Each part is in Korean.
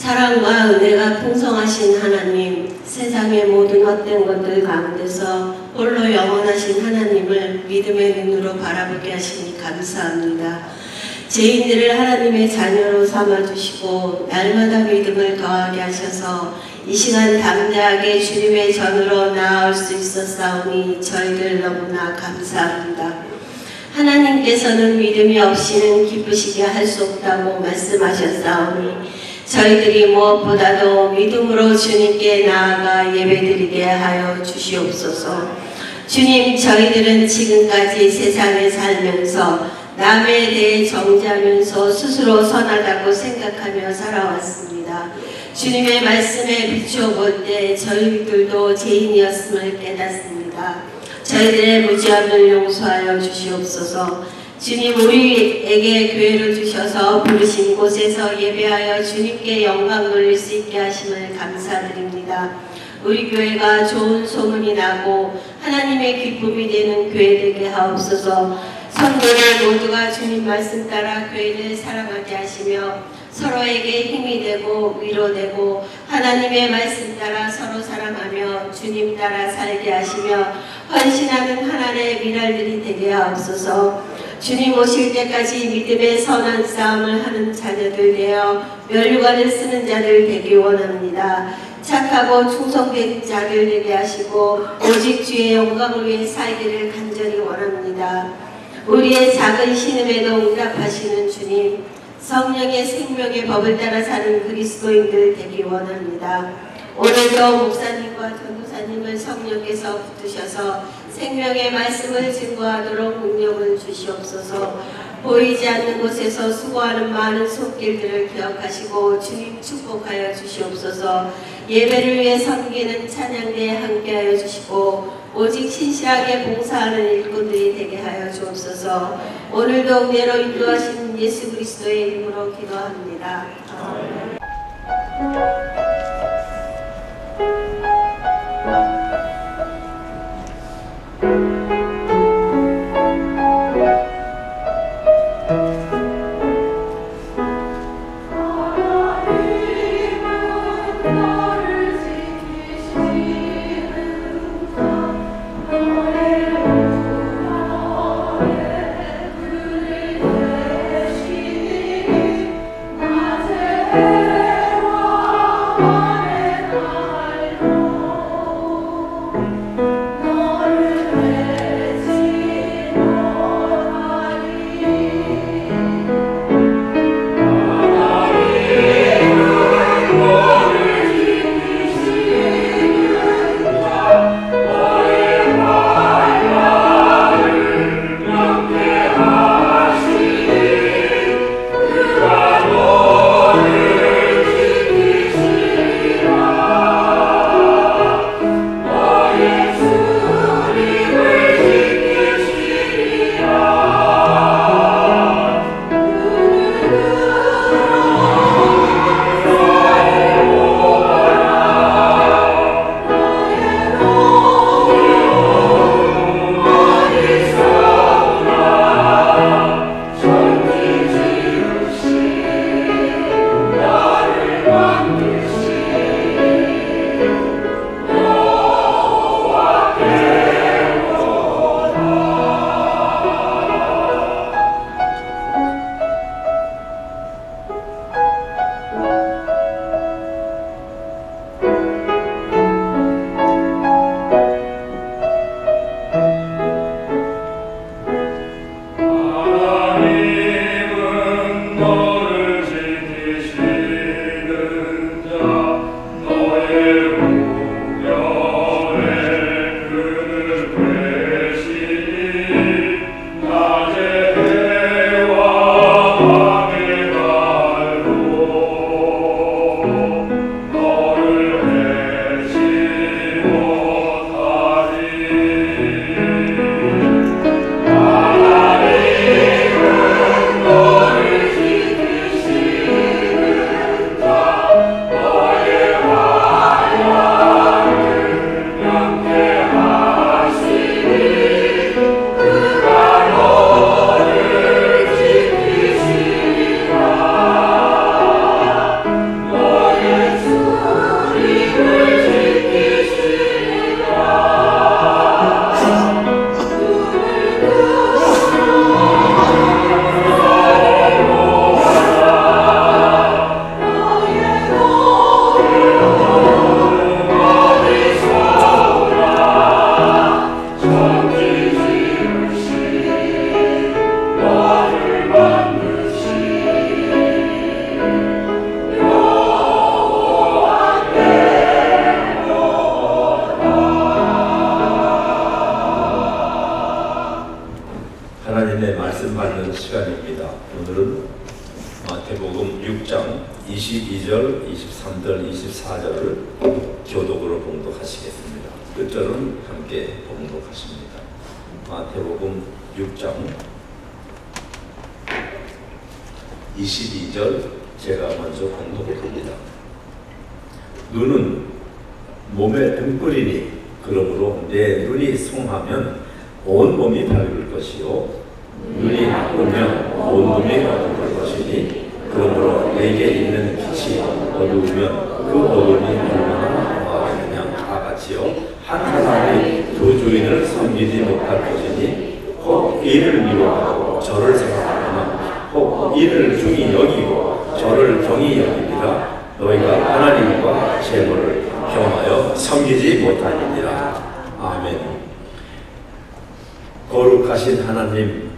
사랑과 은혜가 풍성하신 하나님, 세상의 모든 헛된 것들 가운데서 홀로 영원하신 하나님을 믿음의 눈으로 바라보게 하시니 감사합니다. 죄인들을 하나님의 자녀로 삼아주시고 날마다 믿음을 더하게 하셔서 이 시간 담대하게 주님의 전으로 나아올 수 있었사오니 저희들 너무나 감사합니다. 하나님께서는 믿음이 없이는 기쁘시게 할 수 없다고 말씀하셨사오니 저희들이 무엇보다도 믿음으로 주님께 나아가 예배드리게 하여 주시옵소서. 주님, 저희들은 지금까지 세상에 살면서 남에 대해 정죄하면서 스스로 선하다고 생각하며 살아왔습니다. 주님의 말씀에 비추어 볼 때 저희들도 죄인이었음을 깨닫습니다. 저희들의 무지함을 용서하여 주시옵소서. 주님, 우리에게 교회를 주셔서 부르신 곳에서 예배하여 주님께 영광 돌릴 수 있게 하심을 감사드립니다. 우리 교회가 좋은 소문이 나고 하나님의 기쁨이 되는 교회 되게 하옵소서. 성도들 모두가 주님 말씀 따라 교회를 사랑하게 하시며 서로에게 힘이 되고 위로되고 하나님의 말씀 따라 서로 사랑하며 주님 따라 살게 하시며 헌신하는 하나님의 미랄들이 되게 하옵소서. 주님 오실 때까지 믿음의 선한 싸움을 하는 자녀들 되어 면류관을 쓰는 자들 되기 원합니다. 착하고 충성된 자들 되게 하시고 오직 주의 영광을 위해 살기를 간절히 원합니다. 우리의 작은 신음에도 응답하시는 주님, 성령의 생명의 법을 따라 사는 그리스도인들 되기 원합니다. 오늘도 목사님과 전도사님을 성령께서 붙드셔서 생명의 말씀을 증거하도록 능력을 주시옵소서. 보이지 않는 곳에서 수고하는 많은 손길들을 기억하시고 주님 축복하여 주시옵소서. 예배를 위해 섬기는 찬양대에 함께하여 주시고 오직 신실하게 봉사하는 일꾼들이 되게 하여 주옵소서. 오늘도 은혜로 인도하시는 예수 그리스도의 이름으로 기도합니다. 아멘. 22절, 23절, 24절을 교독으로 봉독하시겠습니다. 끝절은 함께 봉독하십니다. 마태복음 6장 22절 제가 먼저 봉독합니다. 눈은 몸의 등불이니 그러므로 내 눈이 성하면 온 몸이 밝을 것이요 눈이 나쁘면 온 몸이 어두울 것이니 그러므로 내게 있는 빛이 어두우면 그 어둠이 얼마나 더하겠느냐. 다같이요 한 사람이 두 주인을 섬기지 못할 것이니 혹 이를 미워하고 저를 생각하거나 혹 이를 중히 여기고 저를 경히 여기니라. 너희가 하나님과 재물을 겸하여 섬기지 못하느니라. 아멘. 거룩하신 하나님,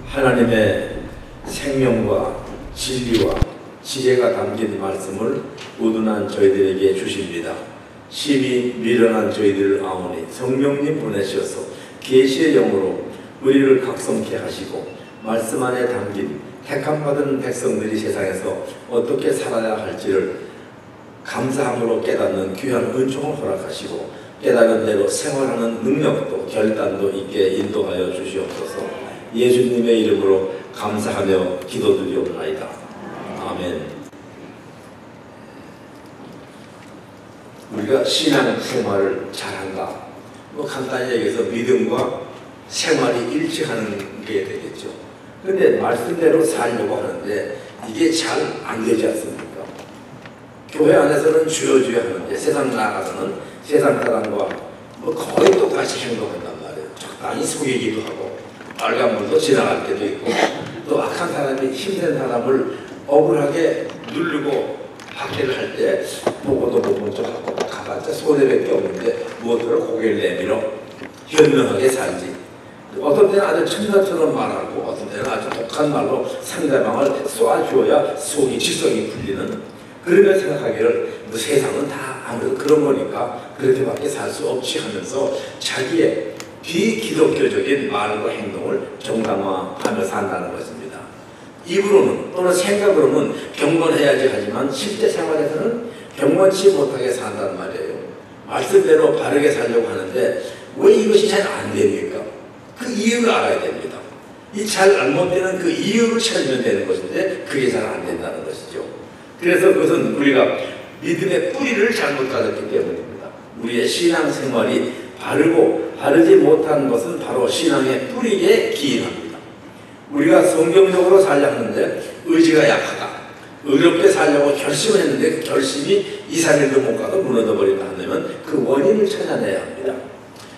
하나님의 생명과 진리와 지혜가 담긴 말씀을 우둔한 저희들에게 주십니다. 심히 미련한 저희들을 아오니 성령님 보내셔서 계시의 영으로 우리를 각성케 하시고 말씀 안에 담긴 택함받은 백성들이 세상에서 어떻게 살아야 할지를 감사함으로 깨닫는 귀한 은총을 허락하시고 깨달은 대로 생활하는 능력도 결단도 있게 인도하여 주시옵소서. 예수님의 이름으로 감사하며 기도드리옵나이다. 아멘. 우리가 신앙 생활을 잘한다. 간단히 얘기해서 믿음과 생활이 일치하는 게 되겠죠. 근데 말씀대로 살려고 하는데 이게 잘 안 되지 않습니까? 교회 안에서는 주여 주여 하는데 세상 나가서는 세상 사람과 거의 똑같이 행동한단 말이에요. 적당히 속이기도 하고 빨간 물도 지나갈 때도 있고 또 악한 사람이 힘센 사람을 억울하게 누르고 박해를 할 때 보고도 못 본 척하고 가봤자 손해밖에 없는데 무엇으로 고개를 내밀어 현명하게 살지. 어떤 때는 아주 천사처럼 말하고 어떤 때는 아주 독한 말로 상대방을 쏘아주어야 속이 지성이 풀리는 그러면 생각하기를 뭐 세상은 다 아무래도 그런 거니까 그렇게밖에 살 수 없지 하면서 자기의 비기독교적인 말과 행동을 정당화하며 산다는 것입니다. 입으로는 또는 생각으로는 경건해야지 하지만 실제 생활에서는 경건치 못하게 산다는 말이에요. 말씀대로 바르게 살려고 하는데 왜 이것이 잘 안 됩니까? 그 이유를 알아야 됩니다. 이 잘 못 되는 그 이유를 찾으면 되는 것인데 그게 잘 안 된다는 것이죠. 그래서 그것은 우리가 믿음의 뿌리를 잘못 가졌기 때문입니다. 우리의 신앙생활이 바르고 바르지 못한 것은 바로 신앙의 뿌리에 기인합니다. 우리가 성경적으로 살려 하는데 의지가 약하다. 의롭게 살려고 결심을 했는데 그 결심이 2-3일도 못 가도 무너져버린다 하면 그 원인을 찾아내야 합니다.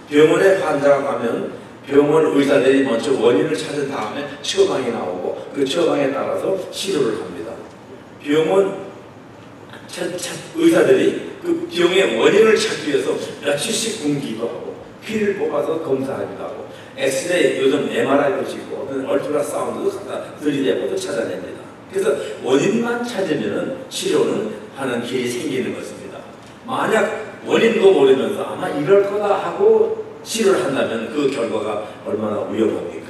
병원에 환자가 가면 병원 의사들이 먼저 원인을 찾은 다음에 처방이 나오고 그 처방에 따라서 치료를 합니다. 병원 의사들이 그 병의 원인을 찾기 위해서 며칠씩 굶기도 하고 피를 뽑아서 검사하기도 하고 엑스레이 요즘 MRI도 찍고 얼트라사운드도 갖다 들이대고도 찾아냅니다. 그래서 원인만 찾으면 치료는 하는 길이 생기는 것입니다. 만약 원인도 모르면서 아마 이럴 거다 하고 치료를 한다면 그 결과가 얼마나 위험합니까?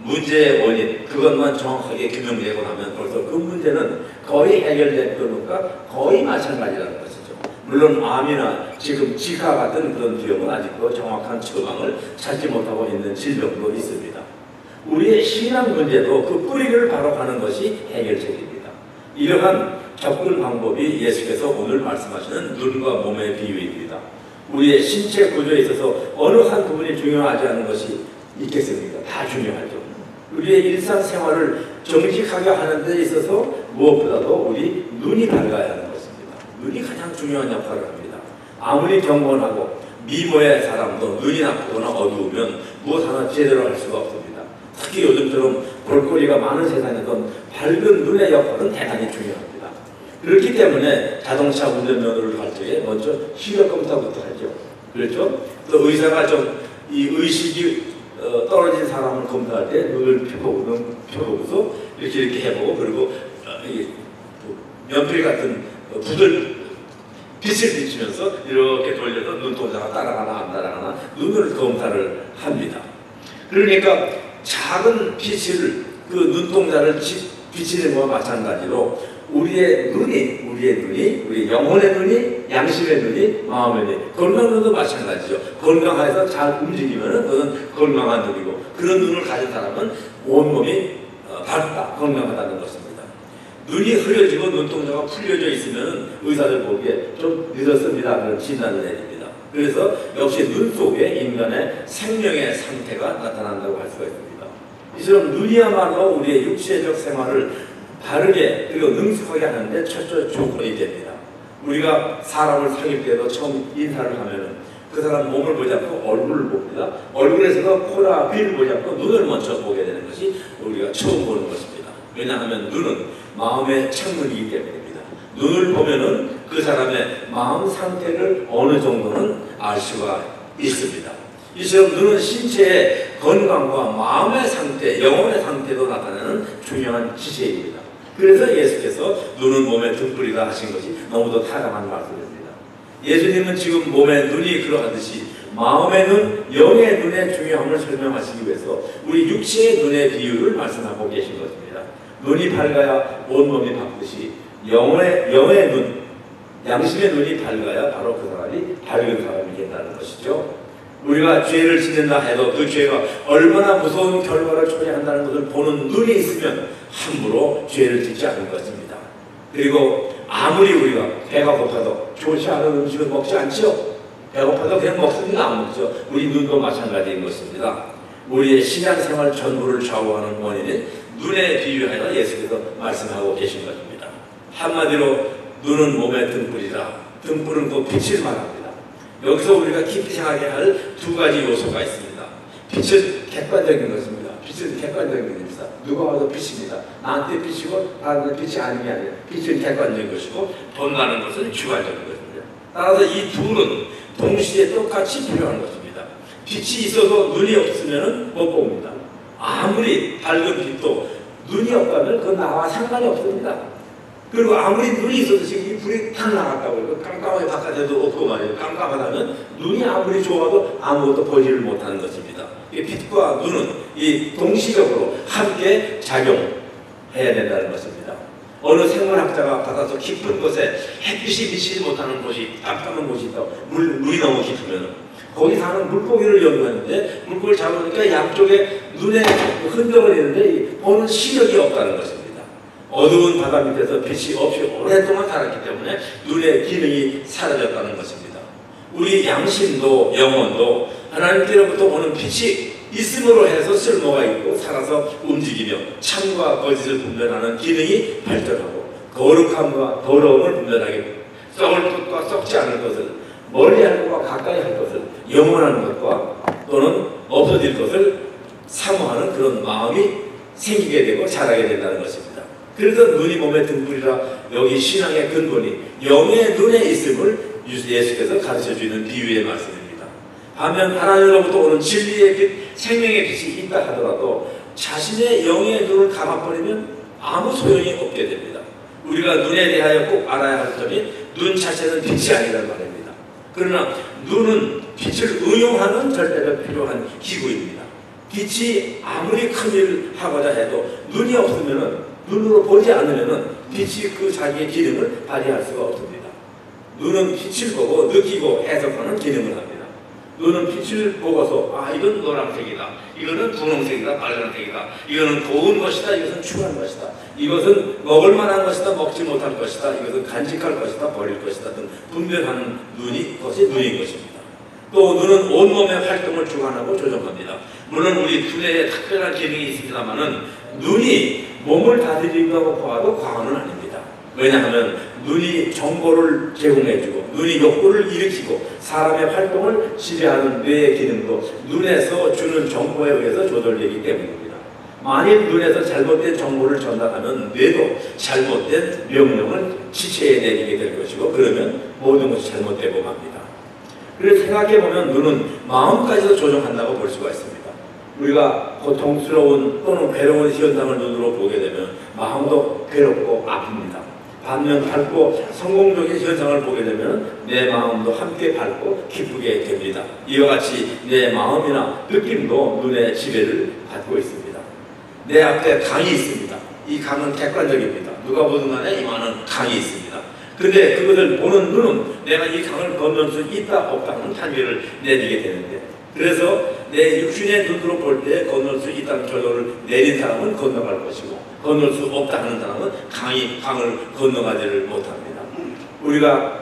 문제의 원인, 그것만 정확하게 규명되고 나면 벌써 그 문제는 거의 해결된 것과 거의 마찬가지라는 것이죠. 물론 암이나 지금 지카 같은 그런 병은 아직도 정확한 처방을 찾지 못하고 있는 질병도 있습니다. 우리의 신앙 문제도 그 뿌리를 바로 가는 것이 해결책입니다. 이러한 접근 방법이 예수께서 오늘 말씀하시는 눈과 몸의 비유입니다. 우리의 신체 구조에 있어서 어느 한 부분이 중요하지 않은 것이 있겠습니까? 다 중요하죠. 우리의 일상생활을 정직하게 하는 데 있어서 무엇보다도 우리 눈이 밝아야 하는 것입니다. 눈이 가장 중요한 역할을 합니다. 아무리 경건하고 미모의 사람도 눈이 나쁘거나 어두우면 무엇 하나 제대로 할 수가 없습니다. 특히 요즘처럼 볼거리가 많은 세상에서 밝은 눈의 역할은 대단히 중요합니다. 그렇기 때문에 자동차 운전면허를 갈 적에 먼저 시력 검사부터 하죠. 그렇죠? 또 의사가 좀 이 의식이 떨어진 사람을 검사할 때 눈을 펴보고서 이렇게 해보고 그리고 연필 같은 붓을 빛을 비추면서 이렇게 돌려서 눈동자가 따라가나 안 따라가나 눈을 검사를 합니다. 그러니까 작은 빛을 그 눈동자를 비치는 것과 마찬가지로 우리의 눈이 우리 영혼의 눈이, 양심의 눈이, 마음의 눈이, 건강한 눈도 마찬가지죠. 건강해서 잘 움직이면 그건 건강한 눈이고, 그런 눈을 가진 사람은 온몸이 밝다, 건강하다는 것입니다. 눈이 흐려지고 눈동자가 풀려져 있으면 의사들 보기에 좀 늦었습니다, 그런 진단을 내립니다. 그래서 역시 눈 속에 인간의 생명의 상태가 나타난다고 할 수가 있습니다. 이처럼 눈이야말로 우리의 육체적 생활을 바르게 그리고 능숙하게 하는데 철저히 조건이 됩니다. 우리가 사람을 사귈 때도 처음 인사를 하면은 그 사람 몸을 보지 않고 얼굴을 봅니다. 얼굴에서도 코나 귀를 보지 않고 눈을 먼저 보게 되는 것이 우리가 처음 보는 것입니다. 왜냐하면 눈은 마음의 창문이기 때문입니다. 눈을 보면은 그 사람의 마음 상태를 어느 정도는 알 수가 있습니다. 이처럼 눈은 신체의 건강과 마음의 상태, 영혼의 상태도 나타내는 중요한 지체입니다. 그래서 예수께서 눈은 몸의 등불이다 하신 것이 너무도 타당한 말씀입니다. 예수님은 지금 몸의 눈이 그러하듯이 마음의 눈, 영의 눈의 중요함을 설명하시기 위해서 우리 육체의 눈의 비유를 말씀하고 계신 것입니다. 눈이 밝아야 온몸이 밝듯이 영의 눈, 양심의 눈이 밝아야 바로 그 사람이 밝은 사람이 된다는 것이죠. 우리가 죄를 짓는다 해도 그 죄가 얼마나 무서운 결과를 초래한다는 것을 보는 눈이 있으면 함부로 죄를 짓지 않을 것입니다. 그리고 아무리 우리가 배가 고파도 좋지 않은 음식을 먹지 않죠. 배고파도 그냥 먹습니다. 안 먹죠. 우리 눈도 마찬가지인 것입니다. 우리의 신앙생활 전부를 좌우하는 원인은 눈에 비유하여 예수께서 말씀하고 계신 것입니다. 한마디로 눈은 몸의 등불이라, 등불은 그 빛을 말합니다. 여기서 우리가 깊이 생각해야 할 두 가지 요소가 있습니다. 빛은 객관적인 것입니다. 빛은 객관적인 것입니다. 누가 와도 빛입니다. 나한테 빛이고 다른 빛이 아닌 게 아니라 빛은 객관적인 것이고 본다는 것은 주관적인 것입니다. 따라서 이 둘은 동시에 똑같이 필요한 것입니다. 빛이 있어도 눈이 없으면 못 봅니다. 아무리 밝은 빛도 눈이 없다면 그건 나와 상관이 없습니다. 그리고 아무리 눈이 있어도 지금 이 불이 탁 나갔다고 해도 깜깜하게 바깥에도 없고 말이에요. 깜깜하다면 눈이 아무리 좋아도 아무것도 보지를 못하는 것입니다. 이 빛과 눈은 이 동시적으로 함께 작용해야 된다는 것입니다. 어느 생물학자가 바다속 깊은 곳에 햇빛이 비치지 못하는 곳이 깜깜한 곳이 있다고 물이 너무 깊으면 거기 사는 물고기를 연구했는데 물고기를 잡으니까 양쪽에 눈에 흔적을 있는데 보는 시력이 없다는 것입니다. 어두운 바다 밑에서 빛이 없이 오랫동안 살았기 때문에 눈의 기능이 사라졌다는 것입니다. 우리 양심도 영혼도 하나님께로부터 오는 빛이 있음으로 해서 쓸모가 있고 살아서 움직이며 참과 거짓을 분별하는 기능이 발전하고 거룩함과 더러움을 분별하게 썩을 것과 썩지 않을 것을 멀리할 것과 가까이 할 것을 영원한 것과 또는 없어질 것을 사모하는 그런 마음이 생기게 되고 자라게 된다는 것입니다. 그래서 눈이 몸의 등불이라 여기 신앙의 근본이 영의 눈에 있음을 예수께서 가르쳐주는 비유의 말씀입니다. 반면 하나님으로부터 오는 진리의 빛, 생명의 빛이 있다 하더라도 자신의 영의 눈을 감아버리면 아무 소용이 없게 됩니다. 우리가 눈에 대하여 꼭 알아야 할 점이 눈 자체는 빛이 아니란 말입니다. 그러나 눈은 빛을 응용하는 절대적 필요한 기구입니다. 빛이 아무리 큰 일을 하고자 해도 눈이 없으면 눈으로 보지 않으면 빛이 그 자기의 기능을 발휘할 수가 없습니다. 눈은 빛을 보고 느끼고 해석하는 기능을 합니다. 눈은 빛을 보고서 아 이건 노란색이다, 이거는 분홍색이다, 빨간색이다, 이거는 고운 것이다, 이것은 추한 것이다, 이것은 먹을 만한 것이다, 먹지 못할 것이다, 이것은 간직할 것이다, 버릴 것이다 등 분별하는 것이 눈인 것입니다. 또 눈은 온몸의 활동을 주관하고 조정합니다. 물론 우리 두뇌에 특별한 기능이 있습니다만은 눈이 몸을 다스린다고 보아도 과언은 아닙니다. 왜냐하면 눈이 정보를 제공해주고 눈이 욕구를 일으키고 사람의 활동을 지배하는 뇌의 기능도 눈에서 주는 정보에 의해서 조절되기 때문입니다. 만일 눈에서 잘못된 정보를 전달하면 뇌도 잘못된 명령을 지체해 내리게 될 것이고 그러면 모든 것이 잘못되고 맙니다. 그래서 생각해보면 눈은 마음까지도 조종한다고 볼 수가 있습니다. 우리가 고통스러운 또는 괴로운 현상을 눈으로 보게 되면 마음도 괴롭고 아픕니다. 반면 밝고 성공적인 현상을 보게 되면 내 마음도 함께 밝고 기쁘게 됩니다. 이와 같이 내 마음이나 느낌도 눈의 지배를 받고 있습니다. 내 앞에 강이 있습니다. 이 강은 객관적입니다. 누가 보든 간에 이만한 강이 있습니다. 근데 그것을 보는 눈은 내가 이 강을 건널 수 있다 없다 하는 판결을 내리게 되는데, 그래서 내 육신의 눈으로 볼 때 건널 수 있다는 결론을 내린 사람은 건너갈 것이고, 건널 수 없다 하는 사람은 강을 건너가지를 못합니다. 우리가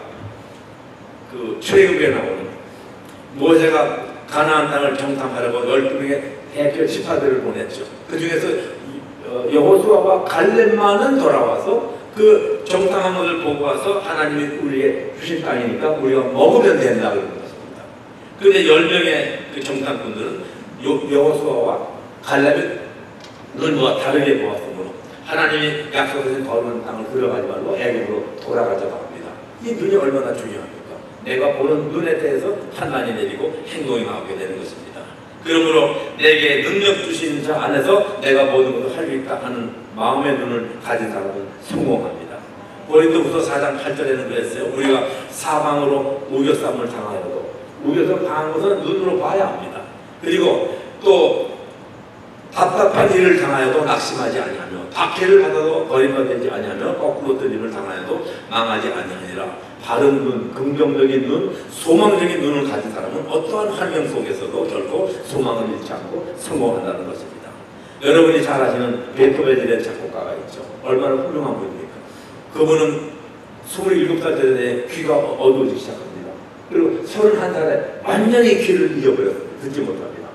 그 출애굽에 나오는 모세가 가나안 땅을 정탐하려고 12명의 대표 지파들을 보냈죠. 그 중에서 여호수아와 갈렙만은 돌아와서 그 정탐한 것을 보고 와서 하나님이 우리에게 주신 땅이니까 우리가 먹으면 된다 그런 것입니다. 그런데 10명의 그 정탐꾼들은 여호수아와 갈렙의 눈과 다르게 보았으므로 하나님이 약속하신 거룩한 땅을 들어가지 말고 애굽으로 돌아가자고 합니다. 이 눈이 얼마나 중요합니까? 내가 보는 눈에 대해서 판단이 내리고 행동이 나오게 되는 것입니다. 그러므로 내게 능력 주신 자 안에서 내가 모든 것을 할 수 있다 하는 마음의 눈을 가진 사람은 성공합니다. 고린도후서 4장 8절에는 그랬어요. 우리가 사방으로 우겨쌈을 당하여도 우겨서 당한 것은 눈으로 봐야 합니다. 그리고 또 답답한 일을 당하여도 낙심하지 아니하며 박해를 받아도 버림받지 아니하며 거꾸로 뜨림을 당하여도 망하지 아니하니라. 바른 눈, 긍정적인 눈, 소망적인 눈을 가진 사람은 어떠한 환경 속에서도 결코 소망을 잃지 않고 성공한다는 것입니다. 여러분이 잘 아시는 베토벤이라는 작곡가가 있죠. 얼마나 훌륭한 분입니까? 그분은 27살 전에 귀가 어두워지기 시작합니다. 그리고 31살에 완전히 귀를 잃어버렸어요. 듣지 못합니다.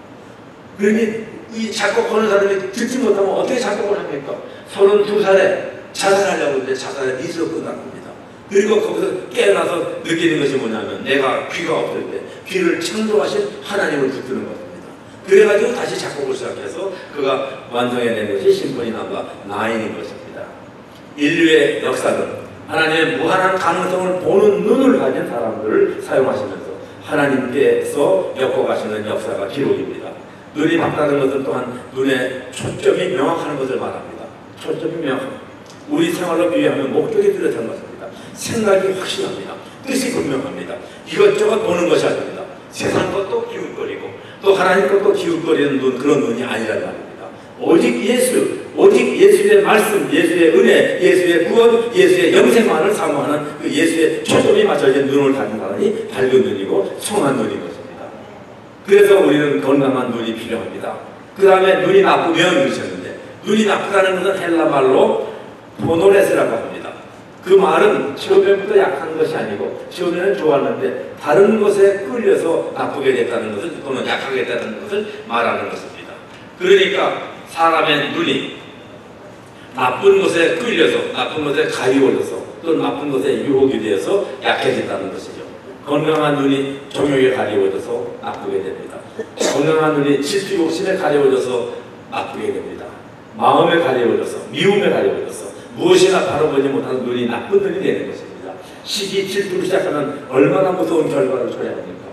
그러니 이 작곡하는 사람이 듣지 못하면 어떻게 작곡을 합니까? 32살에 자살하려고 하는데 자살에 미스로 끝난 겁니다. 그리고 거기서 깨어나서 느끼는 것이 뭐냐면 내가 귀가 없을 때 귀를 창조하신 하나님을 붙드는 것입니다. 그래가지고 다시 작곡을 시작해서 그가 완성해낸 것이 심포니 넘버 9인 것입니다. 인류의 역사는 하나님의 무한한 가능성을 보는 눈을 가진 사람들을 사용하시면서 하나님께서 엮어가시는 역사가 기록입니다. 눈이 밝다는 것은 또한 눈의 초점이 명확한 것을 말합니다. 초점이 명확합니다. 우리 생활로 비유하면 목적이 뚜렷한 것입니다. 생각이 확실합니다. 뜻이 분명합니다. 이것저것 보는 것이 아닙니다. 세상 것도 기웃거리고 또 하나님 것도 기웃거리는 눈, 그런 눈이 아니란 말입니다. 오직 예수, 오직 예수의 말씀, 예수의 은혜, 예수의 구원, 예수의 영생만을 사모하는 그 예수의 초점이 맞춰진 눈을 가진 사람이 밝은 눈이고 성한 눈인 것입니다. 그래서 우리는 건강한 눈이 필요합니다. 그 다음에 눈이 나쁘면 그러셨는데, 눈이 나쁘다는 것은 헬라 말로 포노레스라고 합니다. 그 말은 처음에부터 약한 것이 아니고 처음에는 좋았는데 다른 것에 끌려서 나쁘게 됐다는 것을 또는 약하게 됐다는 것을 말하는 것입니다. 그러니까 사람의 눈이 나쁜 것에 끌려서 나쁜 것에 가리워져서 또 나쁜 것에 유혹이 되어서 약해진다는 것이죠. 건강한 눈이 정욕에 가리워져서 나쁘게 됩니다. 건강한 눈이 질투 욕심에 가리워져서 나쁘게 됩니다. 마음에 가리워져서 미움에 가리워져서 무엇이나 바로 보지 못하는 눈이 나쁜 눈이 되는 것입니다. 시기 질투를 시작하면 얼마나 무서운 결과를 줘야 합니까?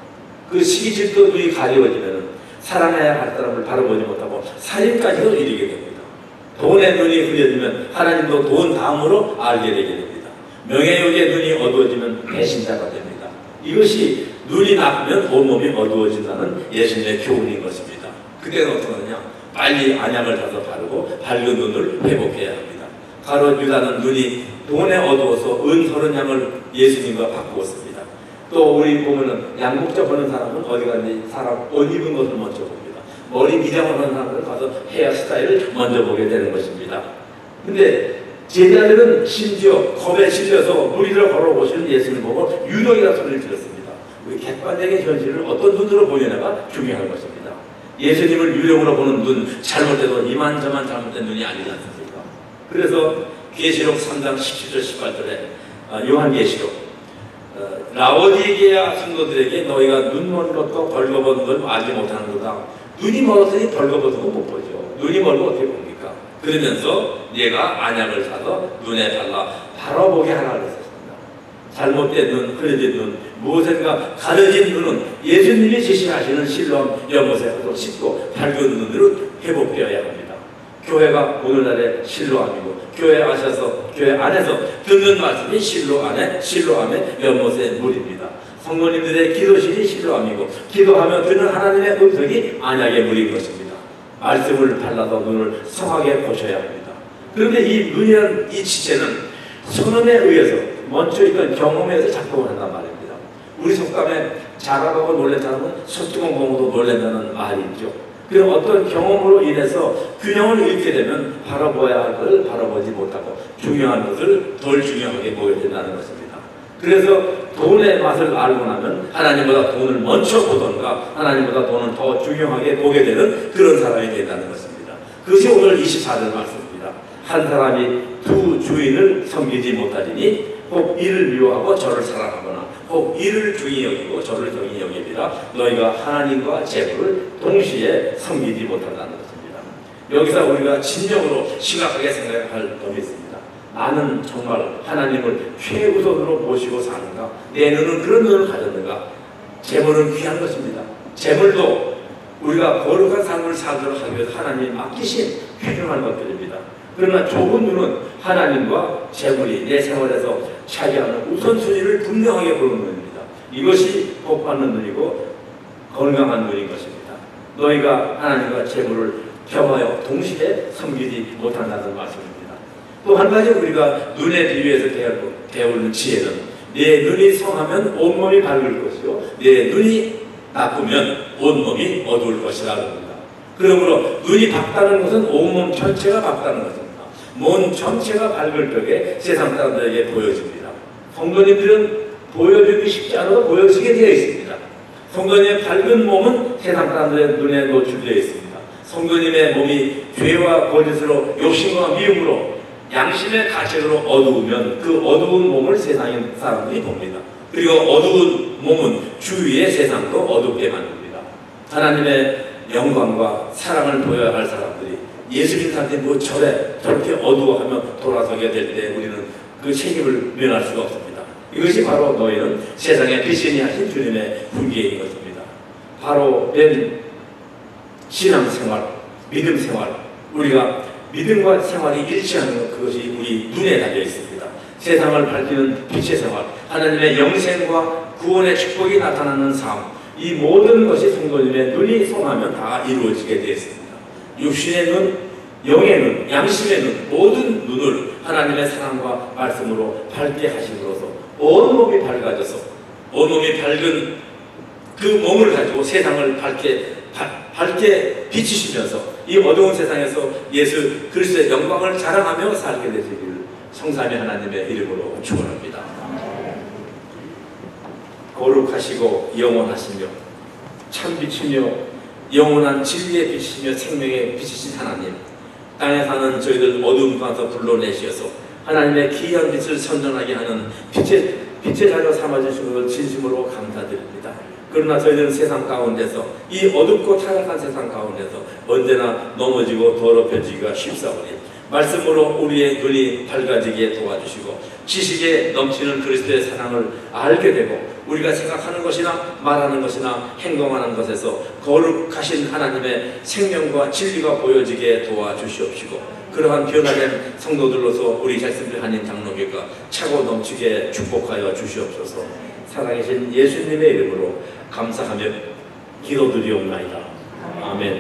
그 시기 질투 눈이 가리워지면 사랑해야 할 사람을 바로 보지 못하고 살인까지도 이르게 됩니다. 돈의 눈이 흐려지면 하나님도 돈 다음으로 알게 되게 됩니다. 명예욕의 눈이 어두워지면 배신자가 됩니다. 이것이 눈이 나쁘면 온몸이 어두워진다는 예수님의 교훈인 것입니다. 그때는 어떻게 하느냐? 빨리 안약을 사서 바르고 밝은 눈을 회복해야 합니다. 가롯 유다는 눈이 돈에 어두워서 은 30양을 예수님과 바꾸었습니다. 또 우리 보면은 양복자 보는 사람은 어디 갔는지 사람 옷 입은 것을 먼저 봅니다. 머리 미장을 하는 사람은 가서 헤어스타일을 먼저 보게 되는 것입니다. 근데 제자들은 심지어 겁에 실려서 무리를 걸어보시는 예수님을 보고 유령이라는 소리를 들었습니다. 우리 객관적인 현실을 어떤 눈으로 보느냐가 중요한 것입니다. 예수님을 유령으로 보는 눈, 잘못돼도 이만저만 잘못된 눈이 아니지 않습니까? 그래서 계시록 3장 17절 18절에 요한계시록 라오디게아 성도들에게 너희가 눈 먼 것과 벌거벗은 걸 알지 못하는 거다. 눈이 멀었으니 벌거벗은 건 못 보죠. 눈이 멀고 어떻게 봅니까? 그러면서 얘가 안약을 사서 눈에 발라 바로 보게 하라 그랬습니다. 잘못된 눈, 흐려진 눈, 무엇인가 가려진 눈은 예수님이 제시하시는 실로암 연못에서도 씻고 밝은 눈으로 회복되어야 합니다. 교회가 오늘날의 실로암이고 교회 안에서 듣는 말씀이 실로암의 연못의 물입니다. 성도님들의 기도실이 실로암이고 기도하며 듣는 하나님의 음성이 안약의 물인 것입니다. 말씀을 발라서 눈을 성하게 보셔야 합니다. 그런데 이 눈이라는 이 지체는 선언에 의해서 먼저 있던 경험에 의해서 작동을 한단 말입니다. 우리 속담에 자라보고 놀란 사람은 소뚜껑 보고도 놀란다는 말이 있죠. 그럼 어떤 경험으로 인해서 균형을 잃게 되면 바라봐야 할 것을 바라보지 못하고 중요한 것을 덜 중요하게 보게 된다는 것입니다. 그래서 돈의 맛을 알고 나면 하나님보다 돈을 먼저 보던가 하나님보다 돈을 더 중요하게 보게 되는 그런 사람이 된다는 것입니다. 그것이 오늘 24절 말씀입니다. 한 사람이 두 주인을 섬기지 못하리니 혹 이를 미워하고 저를 사랑하거나 혹 이를 중히 여기고 저를 경히 여기리라. 너희가 하나님과 재물을 동시에 섬기지 못한다는 것입니다. 여기서 우리가 진정으로 심각하게 생각할 점이 있습니다. 나는 정말 하나님을 최우선으로 모시고 사는가? 내 눈은 그런 눈을 가졌는가? 재물은 귀한 것입니다. 재물도 우리가 거룩한 삶을 살도록 하기 위해서 하나님이 맡기신 귀중한 것들입니다. 그러나 좋은 눈은 하나님과 재물이 내 생활에서 차지하는 우선순위를 분명하게 보는 눈입니다. 이것이 복받는 눈이고 건강한 눈인 것입니다. 너희가 하나님과 재물을 겸하여 동시에 섬기지 못한다는 말씀입니다. 또 한 가지 우리가 눈에 비유해서 배우는 지혜는 내 눈이 성하면 온몸이 밝을 것이요 내 눈이 나쁘면 온몸이 어두울 것이라 합니다. 그러므로 눈이 밝다는 것은 온몸 전체가 밝다는 것입니다. 몸 전체가 밝을 적에 세상 사람들에게 보여집니다. 성도님들은 보여주기 쉽지 않아도 보여지게 되어 있습니다. 성도님의 밝은 몸은 세상 사람들의 눈에 노출되어 있습니다. 성도님의 몸이 죄와 거짓으로 욕심과 미움으로 양심의 가책으로 어두우면 그 어두운 몸을 세상의 사람들이 봅니다. 그리고 어두운 몸은 주위의 세상도 어둡게 만듭니다. 하나님의 영광과 사랑을 보여야 할 사람들이 예수 믿는 사람들이 뭐 저렇게 어두워하며 돌아서게 될 때 우리는 그 책임을 면할 수가 없습니다. 이것이 바로 너희는 세상의 빛이니 하신 주님의 훈계인 것입니다. 바로 된 신앙생활, 믿음생활, 우리가 믿음과 생활이 일치하는 것, 그것이 우리 눈에 달려 있습니다. 세상을 밝히는 빛의 생활, 하나님의 영생과 구원의 축복이 나타나는 삶, 이 모든 것이 성도님의 눈이 성하면 다 이루어지게 되어 있습니다. 육신의 눈, 영의 눈, 양심의 눈, 모든 눈을 하나님의 사랑과 말씀으로 밝게 하심으로써 온몸이 밝아져서 온몸이 밝은 그 몸을 가지고 세상을 밝게 비치시면서 이 어두운 세상에서 예수 그리스도의 영광을 자랑하며 살게 되시기를 성삼위 하나님의 이름으로 축원합니다. 거룩하시고 영원하시며 참빛이며 영원한 진리의 빛이시며 생명의 빛이신 하나님, 땅에 사는 저희들 어두운 가운데서 불러내시어서 하나님의 귀한 빛을 선전하게 하는 빛의 자녀 삼아주신 것을 진심으로 감사드립니다. 그러나 저희들은 세상 가운데서 이 어둡고 타락한 세상 가운데서 언제나 넘어지고 더럽혀지기가 쉽사오니 말씀으로 우리의 눈이 밝아지게 도와주시고 지식에 넘치는 그리스도의 사랑을 알게 되고 우리가 생각하는 것이나 말하는 것이나 행동하는 것에서 거룩하신 하나님의 생명과 진리가 보여지게 도와주시옵시고 그러한 변화된 성도들로서 우리 헬스빌 한인 장로교가 차고 넘치게 축복하여 주시옵소서. 살아계신 예수님의 이름으로 감사하며 기도드리옵나이다. 아멘.